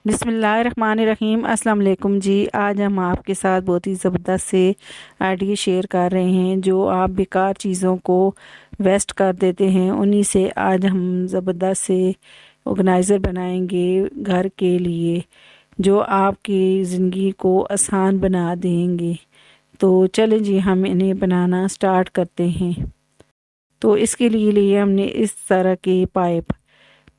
बिस्मिल्लाहिर्रहमानिर्रहीम। अस्सलाम वालेकुम जी। आज हम आपके साथ बहुत ही ज़बरदस्त से आइडिया शेयर कर रहे हैं जो आप बेकार चीज़ों को वेस्ट कर देते हैं, उन्हीं से आज हम ज़बरदस्त से ऑर्गेनाइज़र बनाएंगे घर के लिए जो आपकी ज़िंदगी को आसान बना देंगे। तो चलें जी, हम इन्हें बनाना स्टार्ट करते हैं। तो इसके लिए लिए हमने इस तरह के पाइप,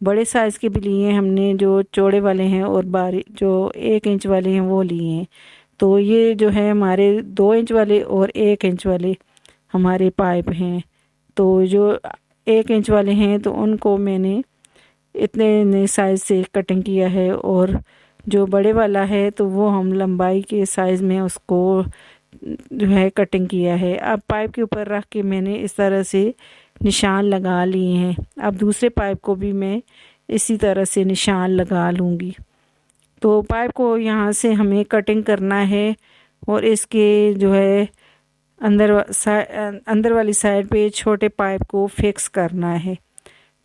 बड़े साइज़ के भी लिए हमने, जो चौड़े वाले हैं, और बारी जो 1 इंच वाले हैं वो लिए हैं। तो ये जो है हमारे 2 इंच वाले और 1 इंच वाले हमारे पाइप हैं। तो जो 1 इंच वाले हैं तो उनको मैंने इतने साइज़ से कटिंग किया है, और जो बड़े वाला है तो वो हम लंबाई के साइज़ में उसको जो है कटिंग किया है। अब पाइप के ऊपर रख के मैंने इस तरह से निशान लगा लिए हैं। अब दूसरे पाइप को भी मैं इसी तरह से निशान लगा लूँगी। तो पाइप को यहाँ से हमें कटिंग करना है और इसके जो है अंदर वाली साइड पे छोटे पाइप को फिक्स करना है।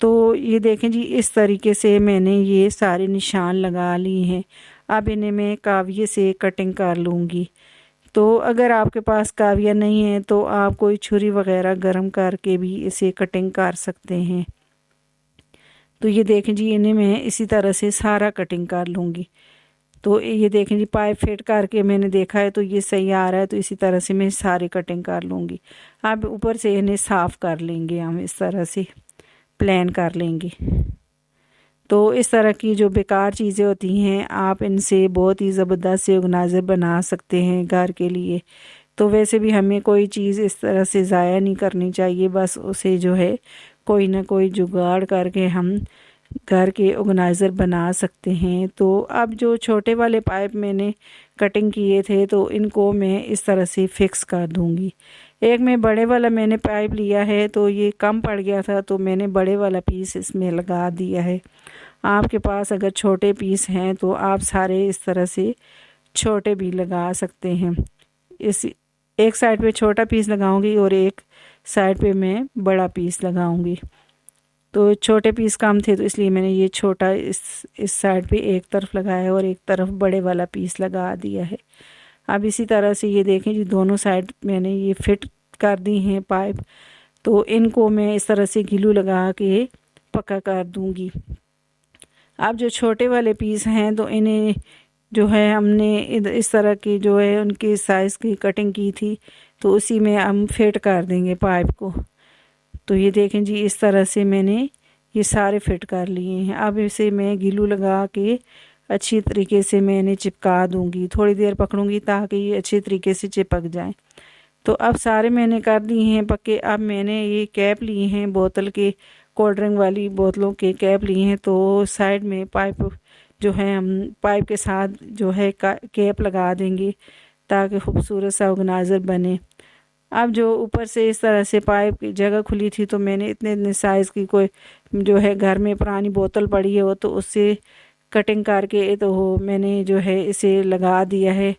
तो ये देखें जी, इस तरीके से मैंने ये सारे निशान लगा लिए हैं। अब इन्हें मैं काविये से कटिंग कर लूँगी। तो अगर आपके पास काविया नहीं है तो आप कोई छुरी वगैरह गर्म करके भी इसे कटिंग कर सकते हैं। तो ये देखें जी, इन्हें मैं इसी तरह से सारा कटिंग कर लूँगी। तो ये देखें जी, पाइप फिट करके मैंने देखा है तो ये सही आ रहा है, तो इसी तरह से मैं सारी कटिंग कर लूँगी। अब ऊपर से इन्हें साफ़ कर लेंगे, हम इस तरह से प्लेन कर लेंगे। तो इस तरह की जो बेकार चीज़ें होती हैं, आप इनसे बहुत ही ज़बरदस्त से ऑर्गेनाइज़र बना सकते हैं घर के लिए। तो वैसे भी हमें कोई चीज़ इस तरह से ज़ाया नहीं करनी चाहिए, बस उसे जो है कोई ना कोई जुगाड़ करके हम घर के ऑर्गेनाइज़र बना सकते हैं। तो अब जो छोटे वाले पाइप मैंने कटिंग किए थे तो इनको मैं इस तरह से फिक्स कर दूंगी। एक में बड़े वाला मैंने पाइप लिया है, तो ये कम पड़ गया था तो मैंने बड़े वाला पीस इसमें लगा दिया है। आपके पास अगर छोटे पीस हैं तो आप सारे इस तरह से छोटे भी लगा सकते हैं। इस एक साइड पे छोटा पीस लगाऊंगी और एक साइड पे मैं बड़ा पीस लगाऊंगी। तो छोटे पीस कम थे तो इसलिए मैंने ये छोटा इस साइड पे एक तरफ लगाया और एक तरफ बड़े वाला पीस लगा दिया है। अब इसी तरह से ये देखें जी, दोनों साइड मैंने ये फिट कर दी हैं पाइप। तो इनको मैं इस तरह से ग्लू लगा के पक्का कर दूंगी। अब जो छोटे वाले पीस हैं तो इन्हें जो है हमने इस तरह की जो है उनके साइज़ की कटिंग की थी, तो उसी में हम फिट कर देंगे पाइप को। तो ये देखें जी, इस तरह से मैंने ये सारे फिट कर लिए हैं। अब इसे मैं ग्लू लगा के अच्छी तरीके से मैं इन्हें चिपका दूंगी। थोड़ी देर पकड़ूंगी ताकि ये अच्छे तरीके से चिपक जाएं। तो अब सारे मैंने कर दिए हैं पक्के। अब मैंने ये कैप लिए हैं बोतल के, कोल्ड ड्रिंक वाली बोतलों के कैप लिए हैं। तो साइड में पाइप जो है हम पाइप के साथ जो है कैप लगा देंगे ताकि खूबसूरत सा ऑर्गेनाइज़र बने। अब जो ऊपर से इस तरह से पाइप की जगह खुली थी तो मैंने इतने इतने साइज़ की कोई जो है घर में पुरानी बोतल पड़ी है वो, तो उससे कटिंग करके तो मैंने जो है इसे लगा दिया है।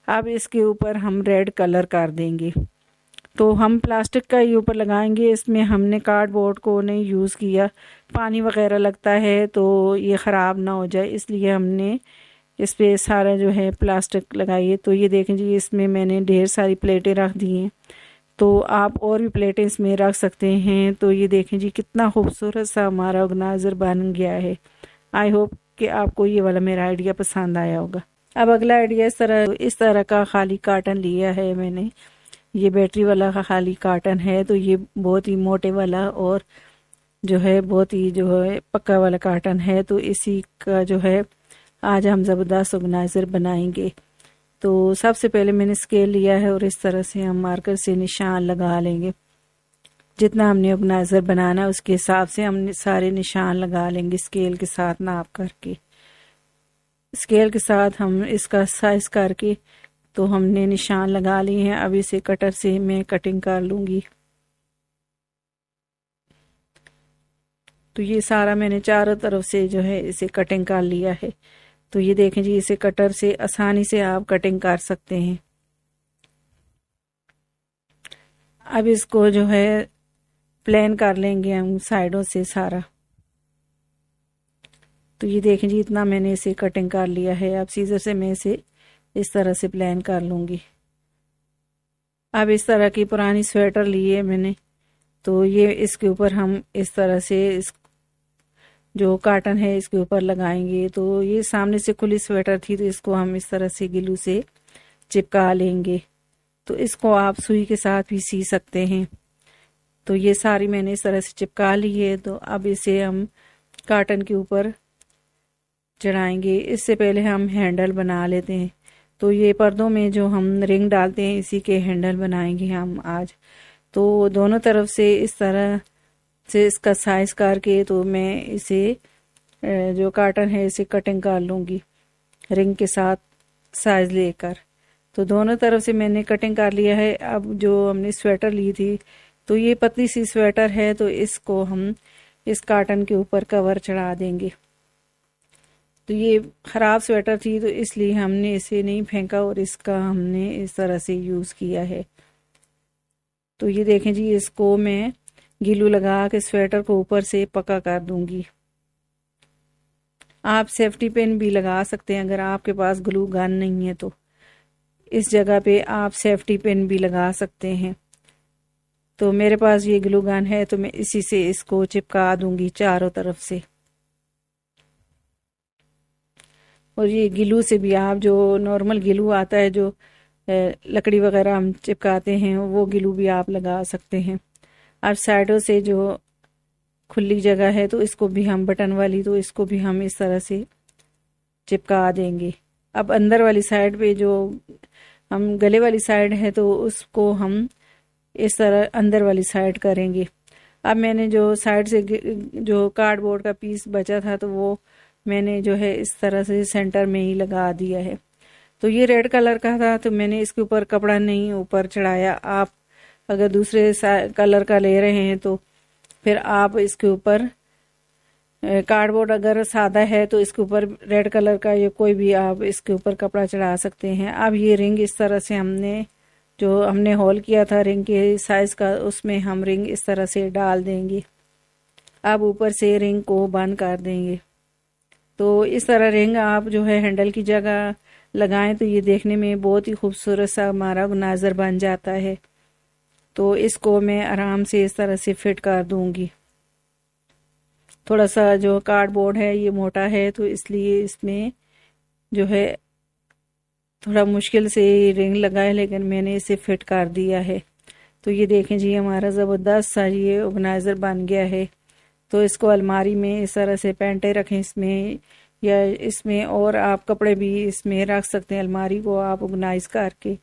अब इसके ऊपर हम रेड कलर कर देंगे। तो हम प्लास्टिक का ही ऊपर लगाएंगे, इसमें हमने कार्डबोर्ड को नहीं यूज़ किया। पानी वगैरह लगता है तो ये ख़राब ना हो जाए, इसलिए हमने इस पे सारा जो है प्लास्टिक लगाई है। तो ये देखें जी, इसमें मैंने ढेर सारी प्लेटें रख दी हैं। तो आप और भी प्लेटें इसमें रख सकते हैं। तो ये देखें जी, कितना खूबसूरत सा हमारा ऑर्गेनाइज़र बन गया है। आई होप कि आपको ये वाला मेरा आइडिया पसंद आया होगा। अब अगला आइडिया, इस तरह का खाली कार्टन लिया है मैंने। ये बैटरी वाला खाली कार्टन है, तो ये बहुत ही मोटे वाला और जो है बहुत ही जो है पक्का वाला कार्टन है। तो इसी का जो है आज हम ज़बरदस्त ऑर्गेनाइज़र बनाएंगे। तो सबसे पहले मैंने स्केल लिया है और इस तरह से हम मार्कर से निशान लगा लेंगे। जितना हमने ऑर्गेनाइज़र बनाना है उसके हिसाब से हम सारे निशान लगा लेंगे स्केल के साथ नाप करके। स्केल के साथ हम इसका साइज़ करके तो हमने निशान लगा लिए हैं। अब इसे कटर से मैं कटिंग कर लूँगी। तो ये सारा मैंने चारों तरफ से जो है इसे कटिंग कर लिया है। तो ये देखें जी, इसे कटर से आसानी से आप कटिंग कर सकते हैं। अब इसको जो है प्लेन कर लेंगे हम साइडों से सारा। तो ये देखें जी, इतना मैंने इसे कटिंग कर लिया है। अब सीजर से मैं इसे इस तरह से प्लान कर लूँगी। अब इस तरह की पुरानी स्वेटर ली है मैंने, तो ये इसके ऊपर हम इस तरह से इस जो काटन है इसके ऊपर लगाएंगे। तो ये सामने से खुली स्वेटर थी, तो इसको हम इस तरह से ग्लू से चिपका लेंगे। तो इसको आप सुई के साथ भी सी सकते हैं। तो ये सारी मैंने इस तरह से चिपका ली है। तो अब इसे हम काटन के ऊपर चढ़ाएंगे। इससे पहले हम हैंडल बना लेते हैं। तो ये पर्दों में जो हम रिंग डालते हैं, इसी के हैंडल बनाएंगे हम आज। तो दोनों तरफ से इस तरह से इसका साइज करके तो मैं इसे जो काटन है इसे कटिंग कर लूँगी रिंग के साथ साइज लेकर। तो दोनों तरफ से मैंने कटिंग कर लिया है। अब जो हमने स्वेटर ली थी, तो ये पतली सी स्वेटर है, तो इसको हम इस काटन के ऊपर कवर चढ़ा देंगे। तो ये ख़राब स्वेटर थी, तो इसलिए हमने इसे नहीं फेंका और इसका हमने इस तरह से यूज़ किया है। तो ये देखें जी, इसको मैं ग्लू लगा के स्वेटर को ऊपर से पक्का कर दूंगी। आप सेफ्टी पिन भी लगा सकते हैं अगर आपके पास ग्लू गन नहीं है, तो इस जगह पे आप सेफ्टी पिन भी लगा सकते हैं। तो मेरे पास ये ग्लू गन है, तो मैं इसी से इसको चिपका दूंगी चारों तरफ से। और ये ग्लू से भी आप जो नॉर्मल ग्लू आता है, जो लकड़ी वगैरह हम चिपकाते हैं, वो ग्लू भी आप लगा सकते हैं। अब साइडों से जो खुली जगह है, तो इसको भी हम बटन वाली, तो इसको भी हम इस तरह से चिपका देंगे। अब अंदर वाली साइड पे जो हम गले वाली साइड है, तो उसको हम इस तरह अंदर वाली साइड करेंगे। अब मैंने जो साइड से जो कार्डबोर्ड का पीस बचा था, तो वो मैंने जो है इस तरह से सेंटर में ही लगा दिया है। तो ये रेड कलर का था, तो मैंने इसके ऊपर कपड़ा नहीं ऊपर चढ़ाया। आप अगर दूसरे कलर का ले रहे हैं, तो फिर आप इसके ऊपर कार्डबोर्ड अगर सादा है, तो इसके ऊपर रेड कलर का या कोई भी आप इसके ऊपर कपड़ा चढ़ा सकते हैं। अब ये रिंग इस तरह से हमने होल किया था रिंग के साइज का, उसमें हम रिंग इस तरह से डाल देंगे। अब ऊपर से रिंग को बंद कर देंगे। तो इस तरह रिंग आप जो है हैंडल की जगह लगाएं, तो ये देखने में बहुत ही खूबसूरत सा हमारा नाजर बन जाता है। तो इसको मैं आराम से इस तरह से फिट कर दूंगी। थोड़ा सा जो कार्डबोर्ड है ये मोटा है, तो इसलिए इसमें जो है थोड़ा मुश्किल से रिंग लगा है, लेकिन मैंने इसे फिट कर दिया है। तो ये देखें जी, हमारा ज़बरदस्त सा ये ऑर्गेनाइज़र बन गया है। तो इसको अलमारी में इस तरह से पेंटे रखें इसमें, या इसमें और आप कपड़े भी इसमें रख सकते हैं, अलमारी को आप ऑर्गेनाइज करके।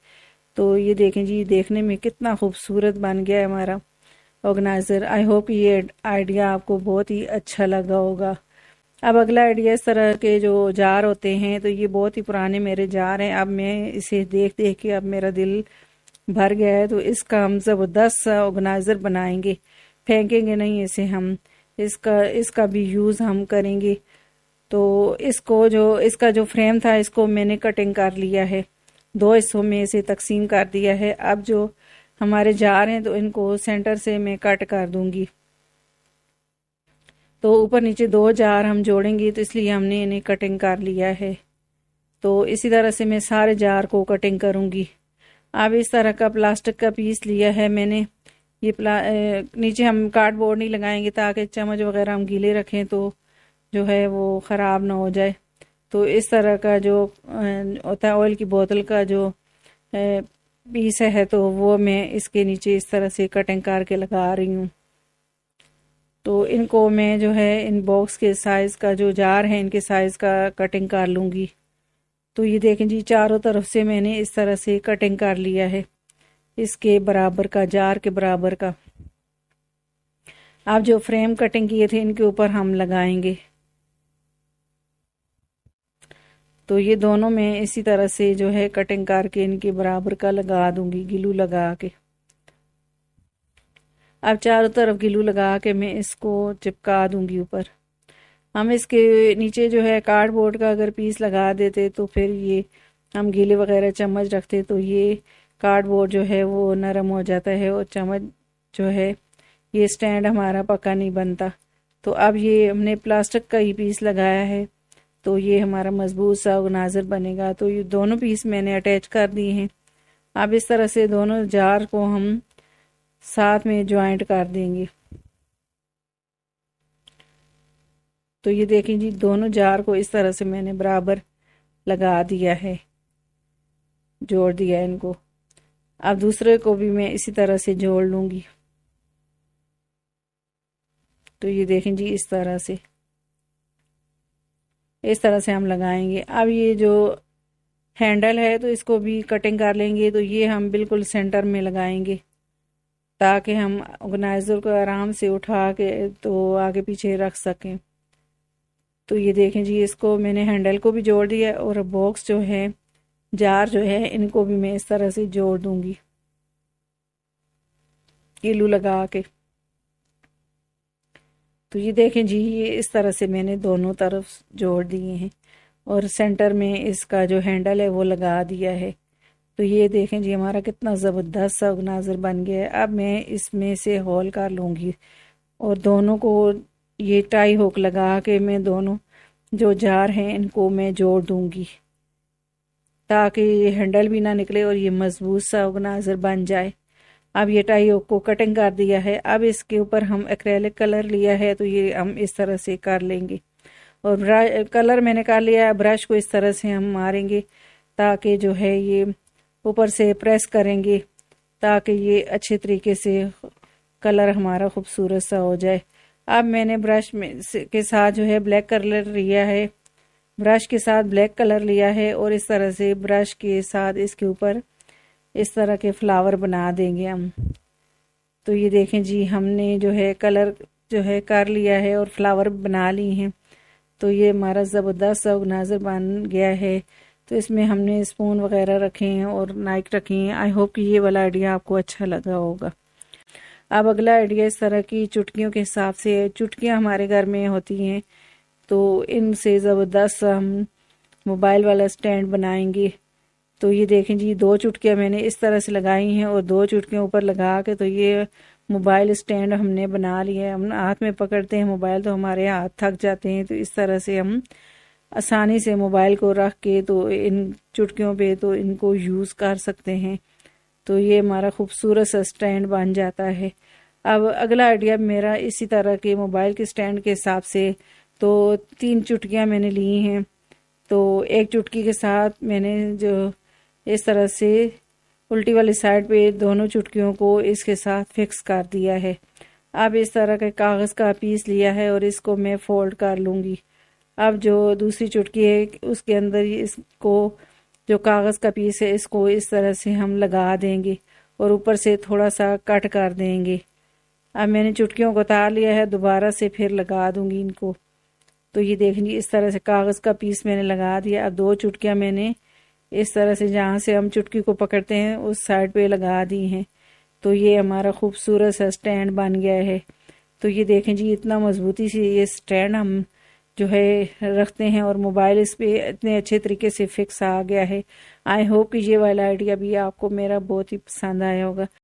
तो ये देखें जी, देखने में कितना खूबसूरत बन गया है हमारा ऑर्गेनाइज़र। आई होप ये आइडिया आपको बहुत ही अच्छा लगा होगा। अब अगला आइडिया, इस तरह के जो जार होते हैं, तो ये बहुत ही पुराने मेरे जार हैं। अब मैं इसे देख देख के अब मेरा दिल भर गया है। तो इसका हम ज़बरदस्त सा ऑर्गेनाइज़र बनाएंगे, फेंकेंगे नहीं इसे हम, इसका भी यूज़ हम करेंगे। तो इसका जो फ्रेम था, इसको मैंने कटिंग कर लिया है, 2 हिस्सों में इसे तकसीम कर दिया है। अब जो हमारे जार हैं, तो इनको सेंटर से मैं कट कर दूंगी। तो ऊपर नीचे 2 जार हम जोड़ेंगे, तो इसलिए हमने इन्हें कटिंग कर लिया है। तो इसी तरह से मैं सारे जार को कटिंग करूंगी। अब इस तरह का प्लास्टिक का पीस लिया है मैंने। ये नीचे हम कार्डबोर्ड नहीं लगाएंगे, ताकि चम्मच वगैरह हम गीले रखें तो जो है वो ख़राब ना हो जाए। तो इस तरह का जो होता है ऑयल की बोतल का जो पीस है, तो वो मैं इसके नीचे इस तरह से कटिंग करके लगा रही हूँ। तो इनको मैं जो है इन बॉक्स के साइज़ का जो जार है, इनके साइज़ का कटिंग कर लूँगी। तो ये देखें जी, चारों तरफ से मैंने इस तरह से कटिंग कर लिया है, इसके बराबर का, जार के बराबर का। आप जो फ्रेम कटिंग किए थे, इनके ऊपर हम लगाएंगे। तो ये दोनों मैं इसी तरह से जो है कटिंग करके इनके बराबर का लगा दूंगी, ग्लू लगा के। अब चारों तरफ ग्लू लगा के मैं इसको चिपका दूंगी ऊपर। हम इसके नीचे जो है कार्डबोर्ड का अगर पीस लगा देते, तो फिर ये हम गीले वगैरह चम्मच रखते, तो ये कार्डबोर्ड जो है वो नरम हो जाता है, और चम्मच जो है ये स्टैंड हमारा पक्का नहीं बनता। तो अब ये हमने प्लास्टिक का ही पीस लगाया है, तो ये हमारा मजबूत सा ऑर्गेनाइजर बनेगा। तो ये दोनों पीस मैंने अटैच कर दिए हैं। अब इस तरह से दोनों जार को हम साथ में ज्वाइंट कर देंगे। तो ये देखें जी, दोनों जार को इस तरह से मैंने बराबर लगा दिया है, जोड़ दिया इनको। अब दूसरे को भी मैं इसी तरह से जोड़ लूँगी। तो ये देखें जी, इस तरह से हम लगाएंगे। अब ये जो हैंडल है तो इसको भी कटिंग कर लेंगे। तो ये हम बिल्कुल सेंटर में लगाएंगे ताकि हम ऑर्गेनाइज़र को आराम से उठा के तो आगे पीछे रख सकें। तो ये देखें जी, इसको मैंने हैंडल को भी जोड़ दिया और बॉक्स जो है, जार जो है, इनको भी मैं इस तरह से जोड़ दूंगी ग्लू लगा के। तो ये देखें जी, ये इस तरह से मैंने दोनों तरफ जोड़ दिए हैं और सेंटर में इसका जो हैंडल है वो लगा दिया है। तो ये देखें जी, हमारा कितना ज़बरदस्त सा ऑर्गेनाइज़र बन गया है। अब मैं इसमें से होल कर लूँगी और दोनों को ये टाई हुक लगा के मैं दोनों जो जार हैं इनको मैं जोड़ दूँगी ताकि ये हैंडल भी ना निकले और ये मजबूत सा ऑर्गेनाइज़र बन जाए। अब ये टाई हुक को कटिंग कर दिया है। अब इसके ऊपर हम एक्रेलिक कलर लिया है, तो ये हम इस तरह से कर लेंगे। और कलर मैंने कर लिया है, ब्रश को इस तरह से हम मारेंगे ताकि जो है ये ऊपर से प्रेस करेंगे ताकि ये अच्छे तरीके से कलर हमारा खूबसूरत सा हो जाए। अब मैंने ब्रश में के साथ जो है ब्लैक कलर लिया है, ब्रश के साथ ब्लैक कलर लिया है और इस तरह से ब्रश के साथ इसके ऊपर इस तरह के फ्लावर बना देंगे हम। तो ये देखें जी, हमने जो है कलर जो है कर लिया है और फ्लावर बना ली हैं। तो ये हमारा ज़बरदस्त सा ऑर्गेनाइज़र बन गया है। तो इसमें हमने स्पून वगैरह रखे हैं और नाइफ रखी हैं। आई होप कि ये वाला आइडिया आपको अच्छा लगा होगा। अब अगला आइडिया इस तरह की चुटकियों के हिसाब से है। चुटकियाँ हमारे घर में होती हैं, तो इनसे ज़बरदस्त हम मोबाइल वाला स्टैंड बनाएंगे। तो ये देखें जी, 2 चुटकियाँ मैंने इस तरह से लगाई हैं और 2 चुटकियाँ ऊपर लगा के तो ये मोबाइल स्टैंड हमने बना लिया है। हम हाथ में पकड़ते हैं मोबाइल तो हमारे हाथ थक जाते हैं, तो इस तरह से हम आसानी से मोबाइल को रख के तो इन चुटकियों पे तो इनको यूज़ कर सकते हैं। तो ये हमारा खूबसूरत सा स्टैंड बन जाता है। अब अगला आइडिया मेरा इसी तरह के मोबाइल के स्टैंड के हिसाब से, तो 3 चुटकियाँ मैंने ली हैं। तो एक चुटकी के साथ मैंने जो इस तरह से उल्टी वाली साइड पे दोनों चुटकियों को इसके साथ फिक्स कर दिया है। अब इस तरह के कागज़ का पीस लिया है और इसको मैं फोल्ड कर लूँगी। अब जो दूसरी चुटकी है उसके अंदर इसको जो कागज़ का पीस है इसको इस तरह से हम लगा देंगे और ऊपर से थोड़ा सा कट कर देंगे। अब मैंने चुटकियों को उतार लिया है, दोबारा से फिर लगा दूँगी इनको। तो ये देखिए, इस तरह से कागज़ का पीस मैंने लगा दिया। अब 2 चुटकियाँ मैंने इस तरह से जहाँ से हम चुटकी को पकड़ते हैं उस साइड पे लगा दी हैं। तो ये हमारा खूबसूरत सा स्टैंड बन गया है। तो ये देखें जी, इतना मजबूती से ये स्टैंड हम जो है रखते हैं और मोबाइल इस पे इतने अच्छे तरीके से फिक्स आ गया है। आई होप कि ये वाला आइडिया भी आपको मेरा बहुत ही पसंद आया होगा।